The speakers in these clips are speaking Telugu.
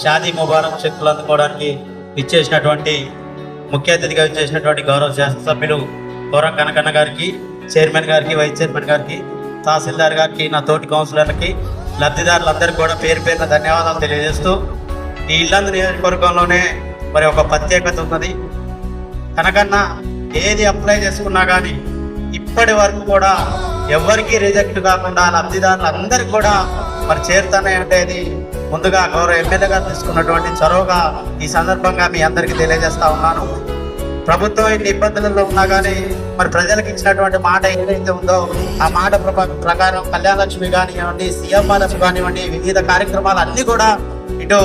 షాదీ ముబారక్ చెక్కులు అందుకోవడానికి ఇచ్చేసినటువంటి ముఖ్య అతిథిగా ఇచ్చేసినటువంటి గౌరవ శాసనసభ్యులు గౌరవ కనకన్న గారికి, చైర్మన్ గారికి, వైస్ చైర్మన్ గారికి, తహసీల్దార్ గారికి, నా తోటి కౌన్సిలర్లకి, లబ్ధిదారులందరికీ కూడా పేరు పేరున ధన్యవాదాలు తెలియజేస్తూ, ఈ ఇల్లందు నియోజకవర్గంలోనే మరి ఒక ప్రత్యేకత ఉన్నది. కనకన్న ఏది అప్లై చేసుకున్నా కానీ ఇప్పటి వరకు కూడా ఎవరికి రిజెక్ట్ కాకుండా లబ్ధిదారులందరికీ కూడా మరి చేరుతానే అంటే ఇది ముందుగా గౌరవ ఎమ్మెల్యే గారు తీసుకున్నటువంటి చొరవగా ఈ సందర్భంగా మీ అందరికీ తెలియజేస్తా ఉన్నాను. ప్రభుత్వం ఇన్ని ఇబ్బందులలో ఉన్నా కానీ మరి ప్రజలకు ఇచ్చినటువంటి మాట ఏదైతే ఉందో ఆ మాట ప్రకారం కళ్యాణ లక్ష్మి కానివ్వండి, సీఎంఆర్ఎఫ్ కానివ్వండి, వివిధ కార్యక్రమాలు అన్నీ కూడా ఇటు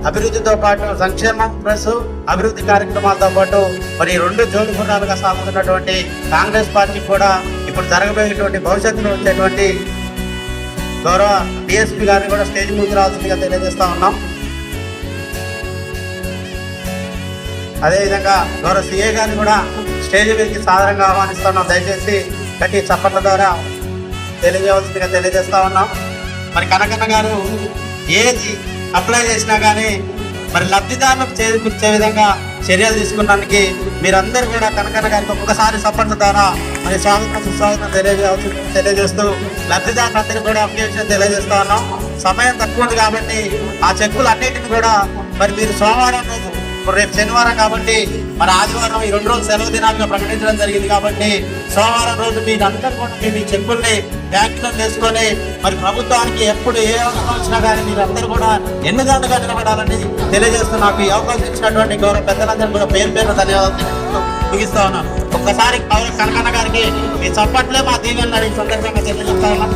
అభివృద్ధితో పాటు సంక్షేమం ప్లస్ అభివృద్ధి కార్యక్రమాలతో పాటు మరి రెండు జోడు గుణాలుగా సాగుతున్నటువంటి కాంగ్రెస్ పార్టీ కూడా ఇప్పుడు జరగబోయేటువంటి భవిష్యత్తులో వచ్చేటువంటి గౌరవ డిఎస్పీ గారిని కూడా స్టేజ్ ముందు రావాల్సిందిగా తెలియజేస్తా ఉన్నాం. అదేవిధంగా గౌరవ సిఏ గారిని కూడా స్టేజ్ మీదకి సాధారణంగా ఆహ్వానిస్తున్నాం. దయచేసి గట్టి చప్పట్ల ద్వారా తెలియజేయవలసిందిగా తెలియజేస్తా ఉన్నాం. మరి కనకన్న గారు ఏది అప్లై చేసినా కానీ మరి లబ్ధిదారులకు చేకూర్చే విధంగా చర్యలు తీసుకున్నందుకు మీరందరూ కూడా కనకన్న గారికి ఒక్కసారి సపోర్ట్ ద్వారా మరి స్వాగతం సుస్వాగతం తెలియజేస్తూ లబ్ధిదారులందరికీ కూడా అప్లికేషన్ తెలియజేస్తా ఉన్నాం. సమయం తక్కువ ఉంది కాబట్టి ఆ చెక్కులు అన్నింటిని కూడా మరి మీరు సోమవారం రోజు, ఇప్పుడు రేపు శనివారం కాబట్టి మరి ఆదివారం ఈ 2 రోజులు సెలవు దినాలుగా ప్రకటించడం జరిగింది కాబట్టి సోమవారం రోజు మీరందరూ కూడా మీ చెక్కుల్ని బ్యాంకులో వేసుకొని మరి ప్రభుత్వానికి ఎప్పుడు ఏ అవకాశం వచ్చినా కానీ మీరందరూ కూడా ఎన్నిదాలుగా నిలబడాలని తెలియజేస్తూ నాకు ఈ అవకాశం ఇచ్చినటువంటి గౌరవ పెద్దలందరూ కూడా పేరు పేరు ధన్యవాదాలు ముగిస్తా ఉన్నాను. ఒక్కసారి కనకన్న గారికి మీ చప్పట్లే మా దీవెనలు ఈ సందర్భంగా తెలియజేస్తా ఉన్నాం.